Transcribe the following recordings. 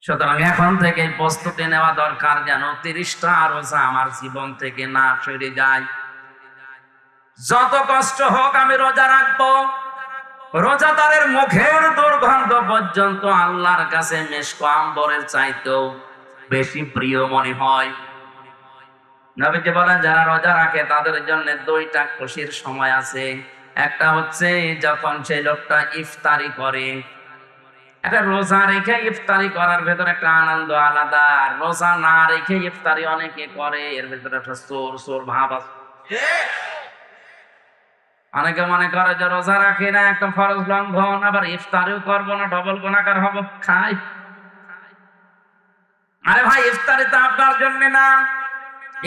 সুতরাং এখন থেকে প্রস্তুতি নেওয়া দরকার যেন 30টা রোজা আমার জীবন থেকে না সরে যায়। যত কষ্ট হোক আমি রোজা রাখবো। রোজাদারের মুখের দুর্গন্ধ পর্যন্ত আল্লাহর কাছে মেশক আম্বরের চাইতেও বেশি প্রিয় মনে হয়। নবীজি বলেন যারা রোজা রাখে তাদের জন্য দুইটা খুশির সময় আছে। একটা হচ্ছে যখন সেই লোকটা ইফতারি করে। একটা রোজা রেখে ইফতারি করার ভেতরে একটা আনন্দ আলাদা, আর রোজা না রেখে ইফতারি অনেকে করে, এর ভেতরে একটা চোর চোর ভাব আছে। অনেকে মনে করে যে রোজা রাখি না, একটা ফরজ লঙ্ঘন, আবার ইফতারিও করবো না, ডবল গুনাহগার হবো, খাই। আরে ভাই, ইফতারি তো আপনার জন্য না,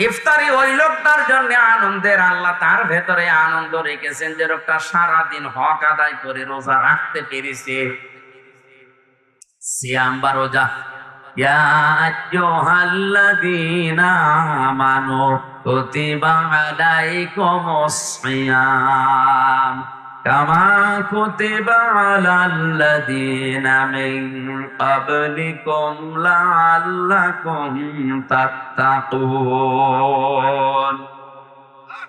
ইফতারি ওই লোকটার জন্য আনন্দের। আল্লাহ তার ভেতরে আনন্দ রেখেছেন যে লোকটা সারাদিন হক আদায় করে রোজা রাখতে পেরেছে। সিয়াম বা রোজা, ইয়া আইয়ুহাল্লাযীনা আমানু কুতিবা আলাইকুমুস সিয়াম কামা কুতিবা আলাল্লাযীনা মিন ক্বাবলিকুম লাআল্লাকুম তাত্তাকুন।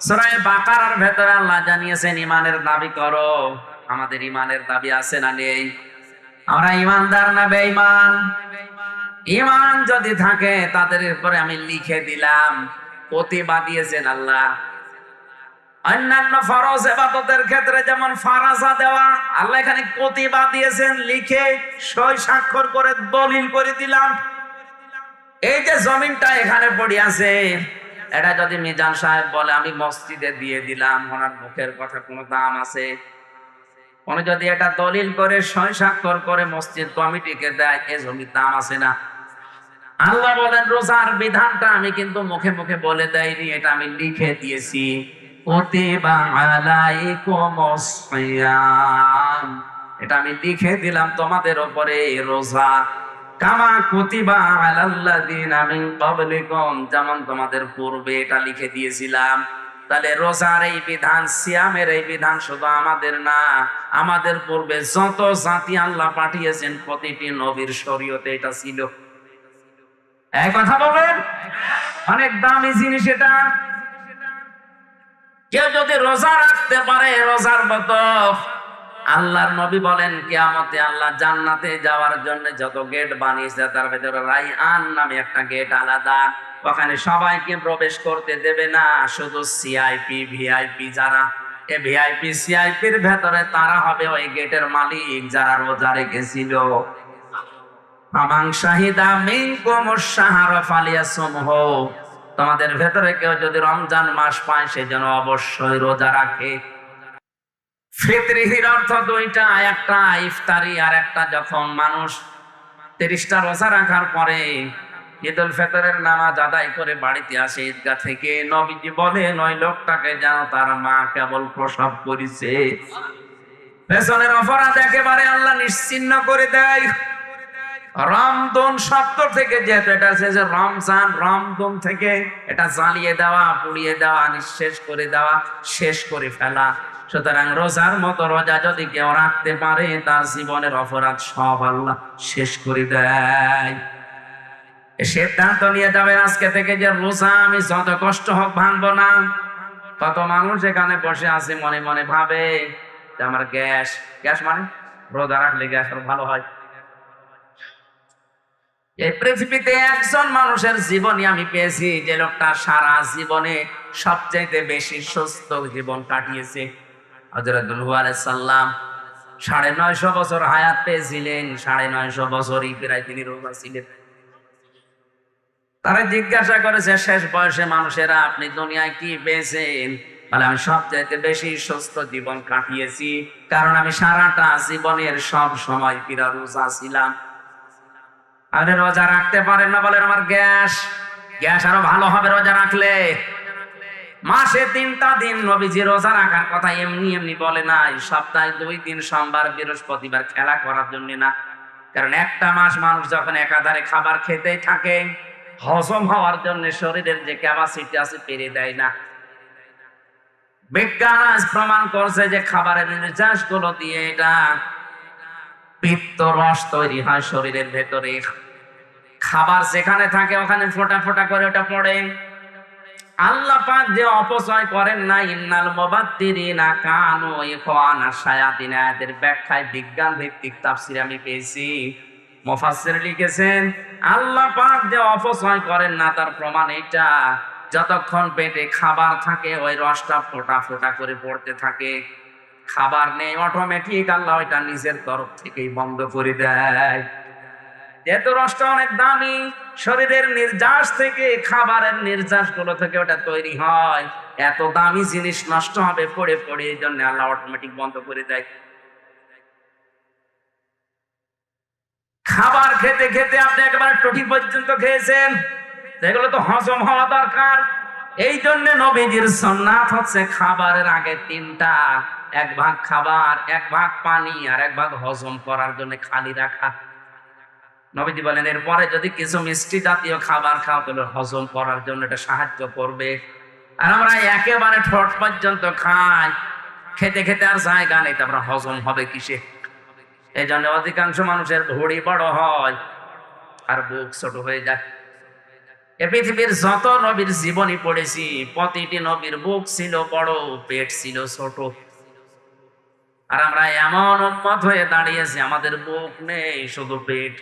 সূরা বাকারার ভেতরে আল্লাহ জানিয়েছেন ঈমানের দাবি করো। আমাদের ঈমানের দাবি আছে না নেই? আমরা ঈমানদার না বেঈমান? ঈমান যদি থাকে তাদের উপরে আমি লিখে দিলাম, প্রতিভা দিয়েছেন আল্লাহ। অন্যান্য ফরজ ইবাদতের ক্ষেত্রে যেমন ফারাজা দেওয়া, আল্লাহ এখানে প্রতিভা দিয়েছেন, লিখে সই স্বাক্ষর করে দলিল করে দিলাম। এই যে জমিনটা এখানে পড়ে আছে, এটা যদি মিজান সাহেব বলে আমি মসজিদে দিয়ে দিলাম, ওনার মুখের কথা কোনো দাম আছে? উনি যদি এটা দলিল করে সই স্বাক্ষর করে মসজিদ কমিটিকে দেয়, এ জমির দাম আছে না? আল্লাহ বলেন রোজার বিধানটা আমি কিন্তু মুখে মুখে বলে দেয়নি, এটা আমি লিখে দিয়েছি। কুতিবা আলাইকুমুস সিয়াম, এটা আমি লিখে দিলাম তোমাদের উপরে রোজা। কামা কুতিবা আলাল্লাযীনা মিন ক্বাবলিকুম, যেমন তোমাদের পূর্বে এটা লিখে দিয়েছিলাম। তাহলে রোজার এই বিধান, সিয়ামের এই বিধান শুধু আমাদের না, আমাদের পূর্বে যত জাতি আল্লাহ পাঠিয়েছেন প্রতিটি নবীর শরীয়তে এটা ছিল। এক কথা বলেন, অনেক দামি জিনিস এটা। কেউ যদি রোজা রাখতে পারে রোজার মতো, আল্লাহর নবী বলেন কিয়ামতে আল্লাহ জান্নাতে যাওয়ার জন্য যত গেট বানিয়েছে তার ভেতরে রাইয়ান নামে একটা গেট আলাদা। ওখানে সবাইকে প্রবেশ করতে দেবে না, শুধু সিআইপি ভিআইপি যারা, এই ভিআইপি সিআইপির ভেতরে তারা হবে ওই গেটের মালিক যারা রোজা রেখেছিল। ফামান শাহিদা মিনকুমুশ শাহরা ফালিয়াসুমহু, তোমাদের ভেতরে কেউ যদি রমজান মাস পায় সে যেন অবশ্যই রোজা রাখে। ফিতরির অর্থ দুইটা, একটা ইফতারি আর একটা যখন মানুষ 30টা রোজা রাখার পরে ঈদুল ফিতরের নামাজ আদায় করে বাড়িতে আসে ঈদগাহ থেকে, নবীজি বলেন ওই লোকটাকে যেন তার মা কেবল প্রসব করেছে। পেছনের অপরাধ একেবারে আল্লাহ নিশ্চিহ্ন করে দেয়। রমদন শব্দ থেকে, যেহেতু এটা আছে যে রমজান, রমদন থেকে এটা জ্বালিয়ে দেওয়া, পুড়িয়ে দেওয়া, নিঃশেষ করে দেওয়া, শেষ করে ফেলা। সুতরাং রোজার মতো রোজা যদি কেউ রাখতে পারে তার জীবনের অপরাধ সব আল্লাহ শেষ করে দেয়। সিদ্ধান্ত নিয়ে যাবেন আজকে থেকে যে রোজা আমি যত কষ্ট হোক ভাঙবো না। কত মানুষ এখানে বসে আছে মনে মনে ভাবে যে আমার গ্যাস, গ্যাস মানে রোজা রাখলে গ্যাস আরো ভালো হয়। এই পৃথিবীতে একজন মানুষের জীবনই আমি পেয়েছি যে লোকটা সারা জীবনে সবচাইতে বেশি সুস্থ জীবন কাটিয়েছে। হযরত নূহ আলাইহিস সালাম 950 বছর হায়াত পেয়েছিলেন, 950 বছরই প্রায় তিনি রোজা ছিলেন। তারা জিজ্ঞাসা করেছে শেষ বয়সে মানুষেরা আপনি দুনিয়ায় কি পেয়েছেন? বলে আমি সবচাইতে বেশি সুস্থ জীবন কাটিয়েছি, কারণ আমি সারাটা জীবনের সব সময় পুরা রোজা ছিলাম। আপনি রোজা রাখতে পারেন না বলেন আমার গ্যাস, গ্যাস আরো ভালো হবে রোজা রাখলে। মাসে 3টা দিন নবীজি রোজা রাখার কথা এমনি এমনি বলে নাই, সপ্তাহে 2 দিন সোমবার বৃহস্পতিবার খেলা করার জন্য না। কারণ একটা মাস মানুষ যখন একাধারে খাবার খেতেই থাকে, হজম হওয়ার জন্য শরীরের যে ক্যাপাসিটি আছে পেরে দেয় না। বিজ্ঞান আজ প্রমাণ করছে যে খাবারের নির্যাস গুলো দিয়ে এটা পিত্ত রস তৈরি হয় শরীরের ভেতরে। খাবার যেখানে থাকে ওখানে ফোঁটা ফোঁটা করে ওটা পড়ে। আল্লাহ পাক যে অপচয় করেন না, ইন্নাল মুবাদ্দিরিনা কানু ইখওয়ানা শায়াতিন, আয়াতের ব্যাখ্যায় বিজ্ঞান ভিত্তিক তাফসীর আমি পেয়েছি। মুফাসসির লিখেছেন আল্লাহ পাক যে অপচয় করেন না তার প্রমাণ এটা, যতক্ষণ পেটে খাবার থাকে ওই রসটা ফোঁটা ফোঁটা করে পড়তে থাকে। খাবার নেই, অটোমেটিক আল্লাহ ওইটা নিজের তরফ থেকেই বন্ধ করে দেয়। যেহেতু রসটা অনেক দামি, শরীরের নির্যাস থেকে, খাবারের নির্যাস গুলো থেকে ওটা তৈরি হয়, এত দামি জিনিস নষ্ট হবে পড়ে পড়ে, এই জন্য আল্লাহ অটোমেটিক বন্ধ করে দেয়। খাবার খেতে খেতে আপনি একেবারে টটি পর্যন্ত খেয়েছেন, এগুলো তো হজম হওয়া দরকার। এই জন্য নবীজির সুন্নাত হচ্ছে খাবারের আগে তিনটা, এক ভাগ খাবার, এক ভাগ পানি, আর এক ভাগ হজম করার জন্য খালি রাখা। নবীজি বলেন এরপরে যদি কিছু মিষ্টি জাতীয় খাবার খাও তাহলে হজম করার জন্য এটা সাহায্য করবে। আর আমরা একেবারে ঠোঁট পর্যন্ত খাই, খেতে খেতে আর জায়গা নেই, তারপরে হজম হবে কিসে? এই জন্য অধিকাংশ মানুষের ভুঁড়ি বড় হয় আর বুক ছোট হয়ে যায়। এ পৃথিবীর যত নবীর জীবনী পড়েছি, প্রতিটি নবীর বুক ছিল বড়, পেট ছিল ছোট। আর আমরা এমন উম্মত হয়ে দাঁড়িয়েছি আমাদের বুক নেই, শুধু পেট।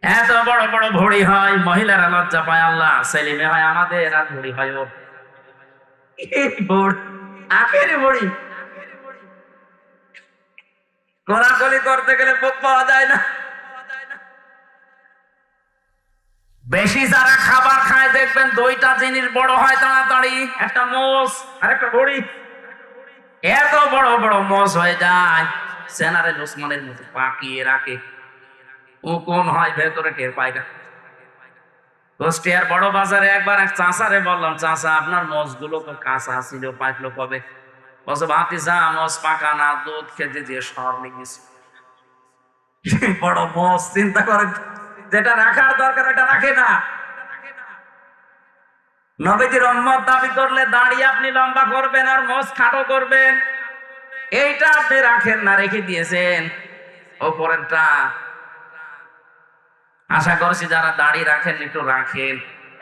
এত বড় বড় ভুঁড়ি হয়, মহিলারা লজ্জা পায়, আল্লাহ ছেলে মেয়ে হয় আমাদের, আর ভুঁড়ি হয় ওর। আখের ভুঁড়ি কোলাকুলি করতে গেলে বুক পাওয়া যায় না। বেশি যারা খাবার খায় দেখবেন দুইটা জিনিস বড় হয় তাড়াতাড়ি, একটা মোষ আর একটা ভুঁড়ি। এত বড় বড় মোষ হয়ে যায়, সেনারে লুসমানের মতো পাকিয়ে রাখে, উকুন হয় ভেতরে, টের পায় না। কুষ্টিয়ার বড় বাজারে একবার এক চাষারে বললাম, চাষা আপনার মোষ গুলো তো কাঁচা ছিল, পাকলো কবে? বলছে ভাতিজা মোষ পাকা না, দুধ খেতে দিয়ে সর নিয়েছি। বড় মোষ, চিন্তা করে, যেটা রাখার দরকার ওটা রাখে না। নবীজির উম্মত দাবি করলে দাঁড়িয়ে আপনি লম্বা করবেন আর মোষ খাটো করবেন, এইটা আপনি রাখেন না, রেখে দিয়েছেন ওপরেরটা। আশা করছি যারা দাড়ি রাখেন একটু রাখেন,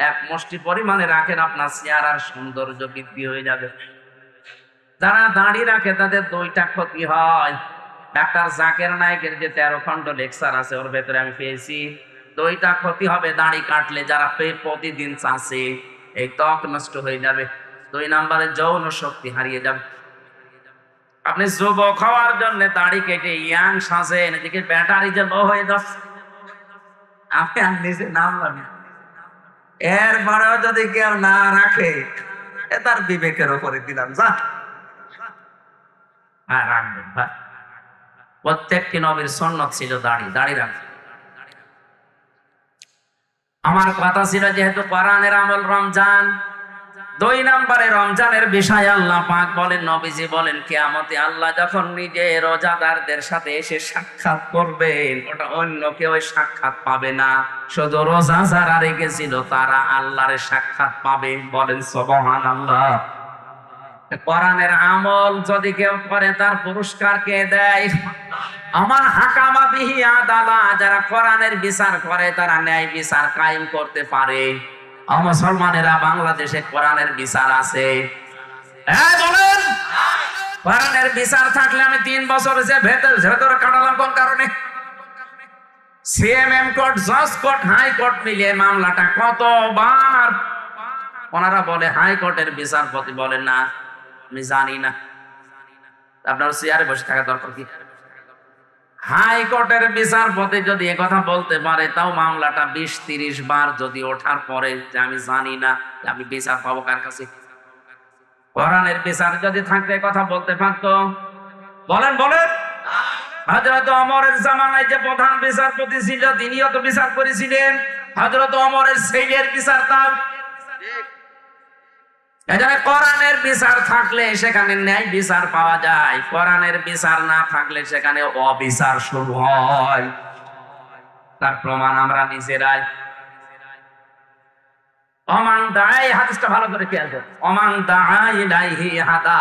এক মুষ্টি পরিমাণে রাখেন, আপনার চেহারার সৌন্দর্য বৃদ্ধি হয়ে যাবে। যারা দাড়ি রাখে তাদের দুইটা ক্ষতি হয়। ডাক্তার জাকের নায়েকের যে 13 খণ্ড লেকচার আছে ওর ভেতরে আমি পেয়েছি, দুইটা ক্ষতি হবে দাড়ি কাটলে। যারা প্রতিদিন চাষে, এই ত্বক নষ্ট হয়ে যাবে। 2 নম্বরে যৌন শক্তি হারিয়ে যাবে। আপনি যুবক হওয়ার জন্য দাড়ি কেটে ইয়াং সাজেন, এদিকে ব্যাটারি যে লো হয়ে যাচ্ছে, আমি আর নিজে নামলাম। এরপরেও যদি কেউ না রাখে, তার বিবেকের উপরে দিলাম, যা রাখবেন। প্রত্যেকটি নবীর সুন্নাত ছিল দাড়ি রাখা। আমার কথা ছিল যেহেতু কোরআনের আমল রমজান, 2 নম্বরে রমজানের বিষয় আল্লাহ পাক বলেন, নবীজি বলেন, কিয়ামতে আল্লাহ যখন নিজে রোজাদারদের সাথে এসে সাক্ষাৎ করবেন, ওটা অন্য কেউ সাক্ষাৎ পাবে না, শুধু রোজা যারা রেখেছিল তারা আল্লাহর সাক্ষাৎ পাবে। বলেন সুবহানাল্লাহ। কোরআনের আমল যদি কেউ করে তার পুরস্কার কে দেয়? আমার হাকামা বিহি আদালা, যারা কোরআনের বিচার করে, তারা ন্যায় বিচার কায়েম করতে পারে। মুসলমানেরা বাংলাদেশে কোরআনের বিচার আছে? বলেন, কোরআনের বিচার থাকলে আমি 3 বছর যে ভেতরে কাটালাম কোন কারণে? সিএমএম কোর্ট, জজ কোর্ট, হাই কোর্ট মিলিয়ে মামলাটা কতবার। ওনারা বলে হাইকোর্টের বিচারপতি বলেন না, আমি জানি না। আপনার চেয়ারে বসে থাকা দরকার কি? হাইকোর্টের বিচারপতি যদি একথা বলতে পারে, তাও মামলাটা 20-30 বার যদি ওঠার পরে যে আমি জানি না, আমি বিচার পাবো কার কাছে? কোরআনের বিচার যদি থাকলে কথা বলতে পারতো। বলেন বলেন, হযরত ওমরের জামানায় যে প্রধান বিচারপতি ছিল তিনিও তো বিচার করেছিলেন। হযরত ওমরের ছেলের বিচার তার। এখানে কোরআনের বিচার থাকলে সেখানে ন্যায় বিচার পাওয়া যায়, কোরআনের বিচার না থাকলে সেখানে অবিচার শুরু হয়। তার প্রমাণ আমরা নিজেরাই। ওমান দাঈ, হাদিসটা ভালো করে খেয়াল করুন, ওমান দাঈ ইলাইহি হাদা,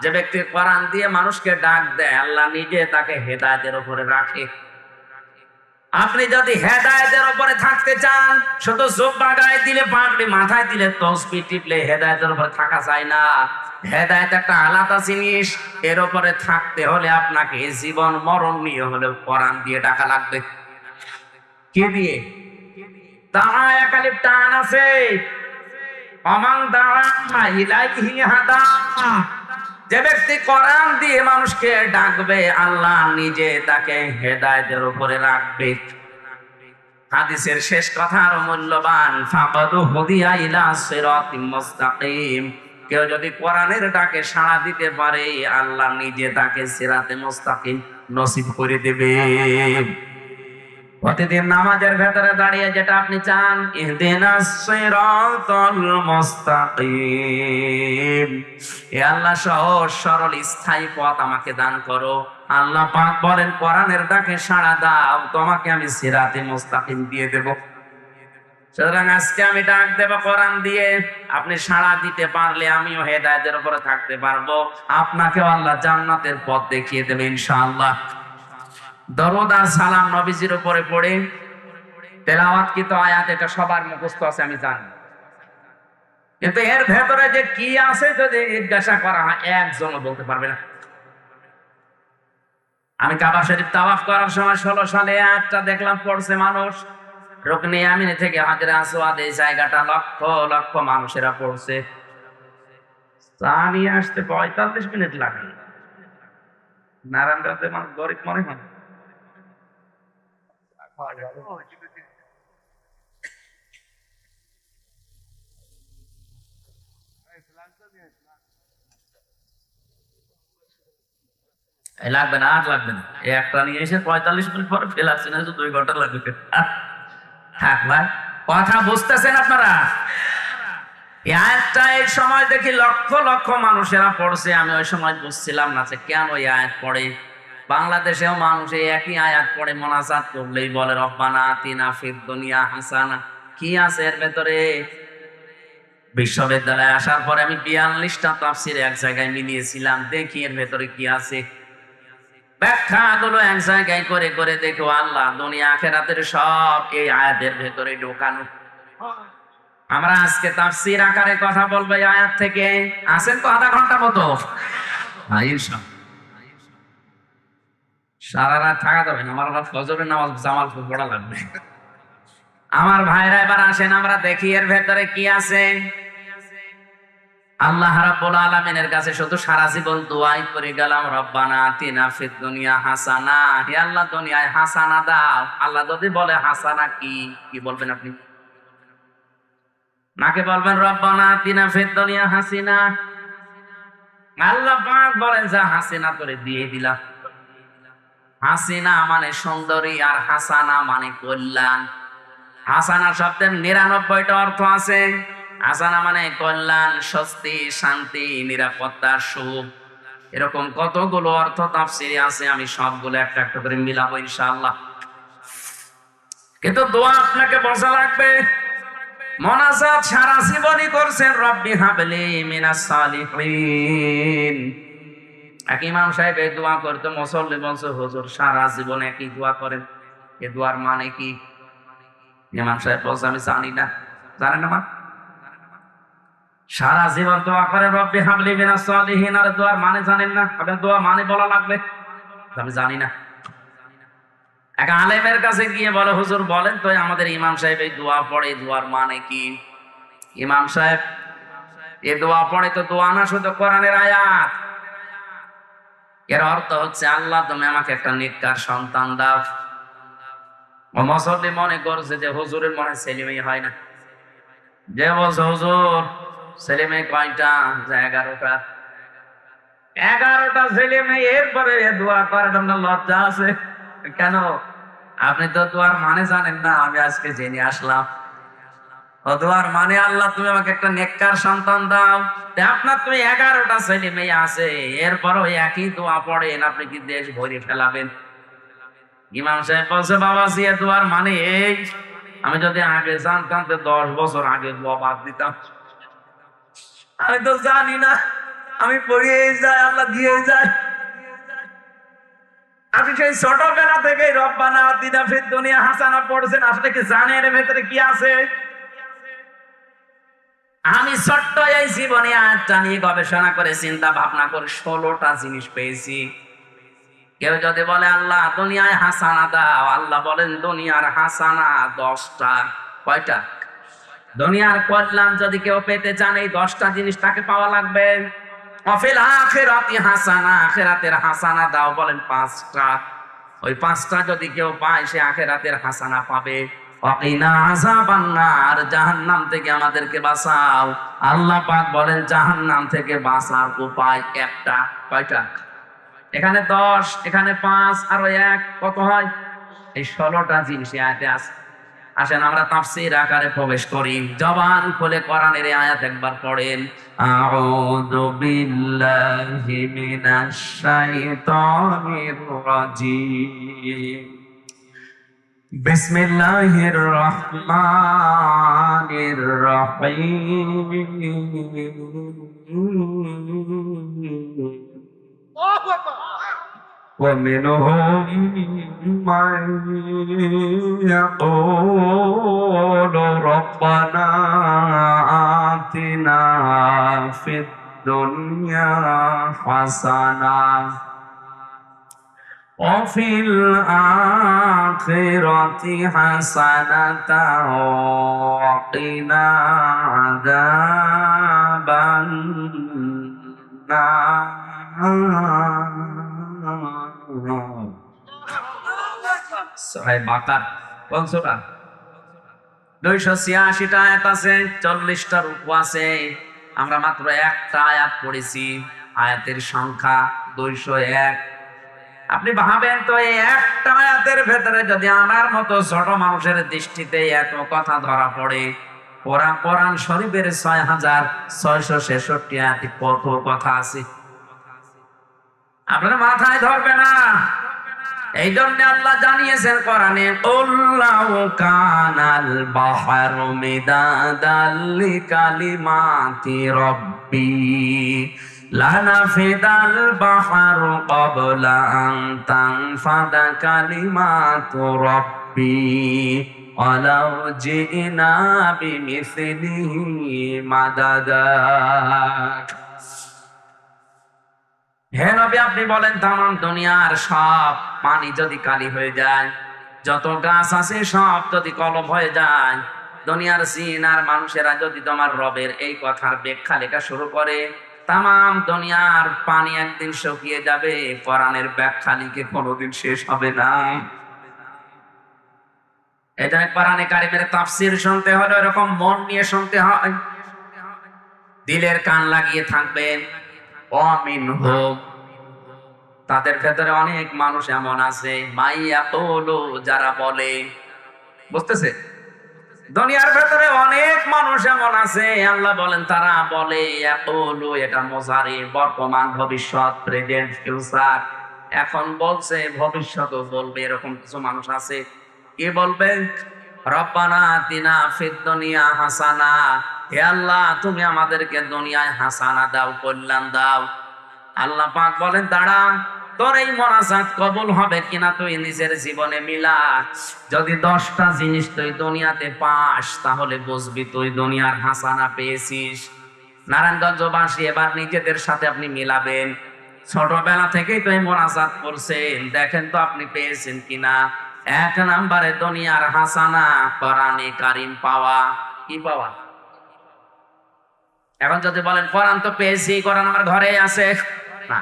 যে ব্যক্তি কোরআন দিয়ে মানুষকে ডাক দেয়, আল্লাহ নিজে তাকে হেদায়েতের উপরে রাখে। আপনি যদি হেদায়েতের উপরে থাকতে চান, শুধু জুব্বা গায়ে দিলে, পাগড়ি মাথায় দিলে, তসবিহ টিপলে হেদায়েতের উপরে থাকা যায় না। হেদায়েত একটা আলাদা জিনিস। এর উপরে থাকতে হলে আপনাকে জীবন মরণ নিয়ে হলে কোরআন দিয়ে ডাকা লাগবে। কি দিয়ে? দাঁড়া একালিপ টান আছে। অমান দাঁড়া ইলাইহি হাদা। যে ব্যক্তি কোরআন দিয়ে মানুষকে ডাকবে, আল্লাহ নিজে তাকে হেদায়েতের উপরে রাখবে। হাদিসের শেষ কথা আরো মূল্যবান, ফাকাদু হুদিয়া ইলা সিরাতিম মুস্তাকিম। কেউ যদি কোরআনের ডাকে সাড়া দিতে পারে, আল্লাহ নিজে তাকে সিরাতে মুস্তাকিম নসিব করে দেবে। প্রতিদিন নামাজের ভেতরে দাঁড়িয়ে যেটা আপনি চান, ইহদিনাস সিরাতাল মুস্তাকিম, এ আল্লাহ সহজ সরল স্থায়ী পথ আমাকে দান করো। আল্লাহ পাক বলেন, কোরআনের ডাকে সাড়া দাও, তোমাকে আমি সিরাতে মুস্তাকিম দিয়ে দেব। সুতরাং আজকে আমি ডাক দেব কোরআন দিয়ে, আপনি সাড়া দিতে পারলে আমিও হেদায়েতের উপরে থাকতে পারবো, আপনাকেও আল্লাহ জান্নাতের পথ দেখিয়ে দেবে ইনশাআল্লাহ। দরুদ আর সালাম নবীজির উপরে পড়ে তেলাওয়াতকৃত আয়াত, এটা সবার মুখস্থ আছে আমি জানি, কিন্তু এর ভেতরে যে কি আছে যদি জিজ্ঞাসা করা হয়, একজনও বলতে পারবে না। আমি কাবা শরীফ তাওয়াফ করার সময় 16 সালে আয়াতটা দেখলাম পড়ছে মানুষ, রুকনে ইয়ামিনী থেকে হাজরে আসওয়াদ, এই জায়গাটা লক্ষ লক্ষ মানুষেরা পড়ছে। চা নিয়ে আসতে 45 মিনিট লাগে। নারায়ণগঞ্জে মানুষ গরিব মনে হয়। লাগবে না, আর লাগবে না। একটা নিয়ে এসে 45 মিনিট পরে ফেলাচ্ছি না, 2 ঘন্টা লাগবে। থাক ভাই, কথা বুঝতেছেন আপনারা? আয়াতটা এই সময় দেখি লক্ষ লক্ষ মানুষেরা পড়ছে। আমি ওই সময় বুঝছিলাম না যে কেন এই আয়াত পড়ে। বাংলাদেশেও মানুষ এই একই আয়াত পড়ে, মোনাজাত করলেই বলে রব্বানা আতিনা ফিদ দুনিয়া হাসানা। কি আছে এর ভেতরে? বিশ্ববিদ্যালয়ে আসার পরে আমি 42টা তাফসীর এক জায়গায় মিলিয়েছিলাম, দেখি এর ভেতরে কি আছে। ব্যাখ্যাগুলো এক জায়গায় করে করে দেখো, আল্লাহ দুনিয়া আখিরাতের সব এই আয়াতের ভেতরে ঢোকানো। আমরা আজকে তাফসীর আকারে কথা বলবো এই আয়াত থেকে। আছেন তো আধা ঘন্টা মতো? সারা রাত থাকা যাবে না, আমার আবার ফজরের নামাজ জামাল পড়া লাগবে। আমার ভাইরা এবার আসেন, আমরা দেখি এর ভেতরে কি আছে। আল্লাহ রাব্বুল আলামিনের কাছে শুধু সারা জীবন দোয়াই করে গেলাম, রব্বানা আতিনা ফিদ দুনিয়া হাসানা। হে আল্লাহ দুনিয়ায় হাসানা দাও। আল্লাহ যদি বলে হাসানা কি, কি বলবেন আপনি? নাকে বলবেন রব্বানা আতিনা ফিদ দুনিয়া হাসিনা। আল্লাহ পাক বলেন যা হাসিনা করে দিয়ে দিলাম। হাসিনা মানে সুন্দরী, আর হাসানা মানে কল্যাণ। হাসানা শব্দের 99টা অর্থ আছে। হাসানা মানে কল্যাণ, স্বস্তি, শান্তি, নিরাপত্তা, সুখ, এরকম কতগুলো অর্থ তাফসীরে আছে। আমি সবগুলো একটা একটা করে মিলাবো ইনশাআল্লাহ। কিন্তু দোয়া আপনাকে বোঝা লাগবে। মোনাজাত সারা জীবনই করছেন, রব্বি হাবলি মিনাস সালিহিন। এক ইমাম সাহেব এই দোয়া করতে, মুসল্লি বলছে হুজুর সারা জীবন একই দোয়া করেন, এই দোয়ার মানে কি? ইমাম সাহেব বলছে আমি জানি না। জানেন না? সারা জীবন দোয়া করে রব্বি হাবলি মিনাস সালিহিন, আর দোয়ার মানে জানেন না? আপনার দোয়া মানে বলা লাগবে, আমি জানি না। এক আলেমের কাছে গিয়ে বলে হুজুর বলেন তো, আমাদের ইমাম সাহেব এই দোয়া পড়ে, দোয়ার মানে কি? ইমাম সাহেব এই দোয়া পড়ে তো দোয়া না, শুধু কোরআনের আয়াত। এর অর্থ হচ্ছে আল্লাহ তুমি আমাকে একটা নেককার সন্তান দাও। ও মুসল্লি মনে করছে যে হুজুরের মনে ছেলে মেয়ে হয় না। যে বলছে হুজুর ছেলে মেয়ে কয়টা? 11টা। 11টা ছেলে মেয়ে, এরপরে দোয়া করার আপনার লজ্জা আছে কেন? আপনি তো দোয়ার মানে জানেন না। আমি আজকে জেনে আসলাম ও দোয়ার মানে আল্লাহ তুমি আমাকে একটা নেককার সন্তান দাও। আপনার তুমি 11টা ছেলে মেয়ে আছে, এরপরও একই দোয়া পড়েন, আপনি কি দেশ ভরে ফেলাবেন? ইমাম সাহেব বলছে বাবাজি এ দোয়ার মানে এই, আমি যদি আগে জানতাম তো 10 বছর আগে দোয়া বাদ দিতাম। আমি তো জানি না, আমি পড়িয়ে যাই, আল্লাহ দিয়ে যায়। আপনি সেই ছোটবেলা থেকে রব্বানা আতিনা ফিদ দুনিয়া হাসানা পড়ছেন, আসলে কি জানেন এর ভেতরে কি আছে? আমি ছোট্ট এই জীবনে আয়াতটা নিয়ে গবেষণা করে চিন্তা ভাবনা করে 16টা জিনিস পেয়েছি। কেউ যদি বলে আল্লাহ দুনিয়ায় হাসানা দাও, আল্লাহ বলেন দুনিয়ার হাসানা 10টা। কয়টা? দুনিয়ার কল্যাণ যদি কেউ পেতে চান এই 10টা জিনিস তাকে পাওয়া লাগবে। অফিল আখিরাতি হাসানা, আখিরাতের হাসানা দাও বলেন 5টা। ওই 5টা যদি কেউ পায় সে আখিরাতের হাসানা পাবে। ওয়াকিনা আযাবান নার, জাহান্নাম থেকে আমাদেরকে বাঁচাও। আল্লাহ পাক বলেন জাহান্নাম থেকে বাঁচার উপায় একটা। কয়টা? এখানে 10, এখানে 5, আরো 1, কত হয়? এই 16টা জিনিস আয়াতে আছে। আসেন আমরা তাফসীর আকারে প্রবেশ করি। জবান খুলে কোরআনের এই আয়াত একবার পড়েন। আউযু বিল্লাহি মিনাশ শাইতানির রাজীম। বিসমিল্লাহির রহমানির রহিম। ومنهم من يقول ربنا آتنا في الدنيا حسنة وفي الآخرة حسنة وقنا عذاب النار। সূরা বাকারা কোন সূরা? 286টা আয়াত আছে, 40টা রূপ আছে। আমরা মাত্র একটা আয়াত পড়েছি, আয়াতের সংখ্যা 201। আপনি ভাবেন তো এই একটা আয়াতের ভেতরে যদি আমার মতো ছোট মানুষের দৃষ্টিতে এত কথা ধরা পড়ে, কোরআন শরীফের 6666 আয়াতে কত কথা আছে আপনার মাথায় ধরবে না। এই জন্য আল্লাহ জানিয়েছেন কোরআনে, আল্লাহু কানাল বাহরু মিদাদাল লিকালিমাতি রাব্বি লানাফিদাল বাহরু ক্বাবলা আন তানফাদা কালিমাতু রাব্বি ওয়ালাউ জিনা বিমিসলিহি মাদাদা। হে নবী আপনি বলেন তামাম দুনিয়ার সব পানি যদি কালি হয়ে যায়, যত গাছ আছে সব যদি কলব হয়ে যায়, দুনিয়ার জিন আর মানুষেরা যদি তোমার রবের এই কথার ব্যাখ্যা লেখা শুরু করে, তামাম দুনিয়ার পানি একদিন শুকিয়ে যাবে, কোরআনের ব্যাখ্যা লিখে কোনোদিন শেষ হবে না। এটা কোরআনে কারিমের তাফসীর শুনতে হলে এরকম মন নিয়ে শুনতে হয়, দিলের কান লাগিয়ে থাকবেন। অমিনহুম, তাদের ভেতরে অনেক মানুষ এমন আছে মাইয়াকুলু, যারা বলে, বুঝতেছে? দুনিয়ার ভেতরে অনেক মানুষ এমন আছে, আল্লাহ বলেন তারা বলে, ইয়াকুলু এটা মুজারি, বর্তমান ভবিষ্যৎ, প্রেজেন্ট ফিউচার, এখন বলছে ভবিষ্যতেও বলবে, এরকম কিছু মানুষ আছে। কি বলবে? রব্বানা আতিনা ফিদ দুনিয়া হাসানা, হে আল্লাহ তুমি আমাদেরকে দুনিয়ায় হাসানা দাও, কল্যাণ দাও। আল্লাহ পাক বলেন দাঁড়া, তোর এই মোনাজাত কবুল হবে কিনা তুই নিজের জীবনে মিলা। যদি 10টা জিনিস তুই দুনিয়াতে পাস তাহলে বুঝবি তুই দুনিয়ার হাসানা পেয়েছিস। নারায়ণগঞ্জবাসী এবার নিজেদের সাথে আপনি মিলাবেন, ছোটবেলা থেকেই তো এই মোনাজাত করছেন, দেখেন তো আপনি পেয়েছেন কিনা। 1 নম্বরে দুনিয়ার হাসানা, কোরআনে কারিম পাওয়া। কি পাওয়া? এখন যদি বলেন কোরআন তো পেয়েছি, কোরআন আমার ঘরে আছে, না।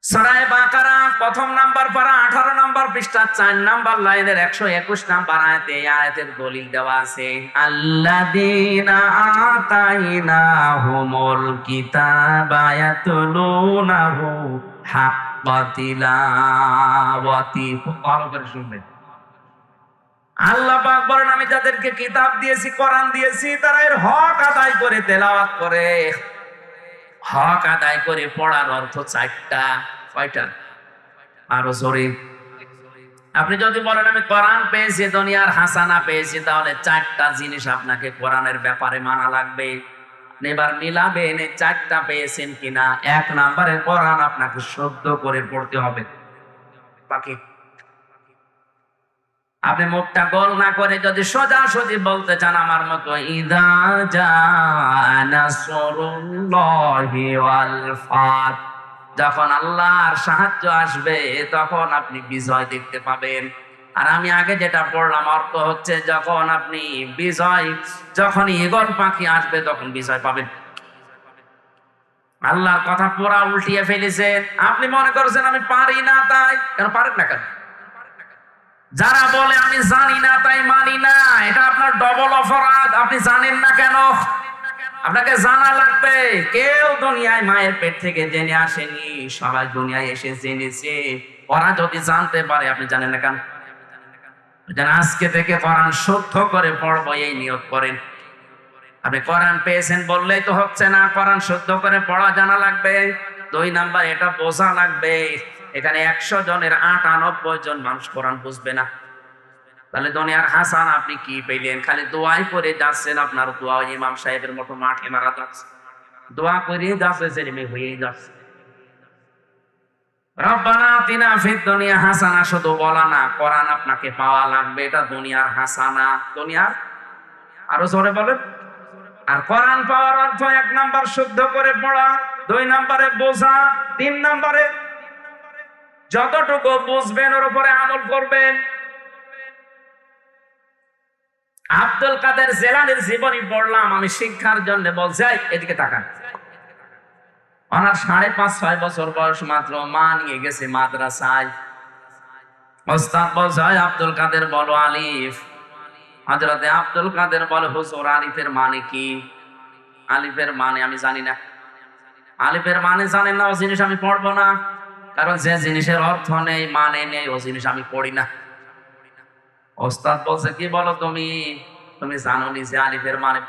সূরা বাকারা 1 নাম্বার পারা 18 নাম্বার পৃষ্ঠা 4 নাম্বার লাইনের 121 নাম্বার আয়াতে এই আয়াতের দলিল দেওয়া আছে। আল্লাযীনা আতাইনাহুমুল কিতাবা ইয়াতলুনাহু হাক্কা তিলাওয়াতি। ভালো করে শুনবেন, আল্লাহ পাক বলেন আমি যাদেরকে কিতাব দিয়েছি, কোরআন দিয়েছি, তারা এর হক আদায় করে তেলাওয়াত করে। হক আদায় করে পড়ার অর্থ 4টা। কয়টা? আরো জোরে। আপনি যদি বলেন আমি কোরআন পেয়েছি, দুনিয়ার হাসানা পেয়েছি, তাহলে 4টা জিনিস আপনাকে কোরআনের ব্যাপারে মানা লাগবে। এবার মিলাবেন এই চারটা পেয়েছেন কিনা। 1 নম্বরে কোরআন আপনাকে শুদ্ধ করে পড়তে হবে। বাকি আপনি মুখটা গোল না করে যদি সোজাসুজি বলতে চান আমার মতো, ইদা জা নাসরুল্লাহি ওয়াল ফাত, যখন আল্লাহর সাহায্য আসবে তখন আপনি বিজয় দেখতে পাবেন। আর আমি আগে যেটা পড়লাম অর্থ হচ্ছে যখন আপনি বিজয়, যখন ঈগল পাখি আসবে তখন বিজয় পাবেন। আল্লাহর কথা পুরা উল্টিয়ে ফেলেছেন। আপনি মনে করছেন আমি পারি না, তাই কেন পারেন না কেন? যারা বলে আমি জানি না তাই মানি না, এটা আপনার ডবল অপরাধ। আপনি জানেন না কেন? আপনাকে জানা লাগবে। কেউ দুনিয়ায় মায়ের পেট থেকে জেনে আসেনি, সবাই দুনিয়ায় এসে জেনেছে। ওরা যদি জানতে পারে, আপনি জানেন না কেন? যেন আজকে থেকে কোরআন শুদ্ধ করে পড়বো এই নিয়ত করেন। আপনি কোরআন পেয়েছেন বললেই তো হচ্ছে না, কোরআন শুদ্ধ করে পড়া জানা লাগবে। 2 নাম্বার এটা বোঝা লাগবে। এখানে 100 জনের 98 জন মানুষ কোরআন বুঝবে না। তাহলে দুনিয়ার হাসান আপনি কি পেলেন? খালি দোয়াই করে যাচ্ছেন। আপনার দোয়া ইমাম সাহেবের মতো মাঠে মারা যাচ্ছে, দোয়া করে যাচ্ছে, ছেলে মেয়ে হয়ে যাচ্ছে। রব্বানা আতিনা ফিদ দুনিয়া হাসানা শুধু বলা না, কোরআন আপনাকে পাওয়া লাগবে। এটা দুনিয়ার হাসানা, দুনিয়ার, আরো জোরে বলেন। আর কোরআন পাওয়ার অর্থ 1 নাম্বার শুদ্ধ করে পড়া, 2 নাম্বারে বোঝা, 3 নাম্বারে যতটুকু বুঝবেন ওর উপরে আমল করবেন। আব্দুল কাদের জেলানির জীবনী পড়লাম আমি শিক্ষার জন্য, বলছে এদিকে তাকান। ওনার 5.5-6 বছর বয়স মাত্র, মা নিয়ে গেছে মাদ্রাসায়। ওস্তাদ বলছে আব্দুল কাদের বলো আলিফ। হযরতে আব্দুল কাদের বলে হুজুর আলিফের মানে কি? আলিফের মানে আমি জানি না। আলিফের মানে জানেন না, ও জিনিস আমি পড়বো না। কারণ যে জিনিসের অর্থ নেই, মানে নেই, ও জিনিস আমি পড়ি না। ওস্তাদ বলছে কি বলো তুমি, তুমি জানো নি যে আলিফের মানে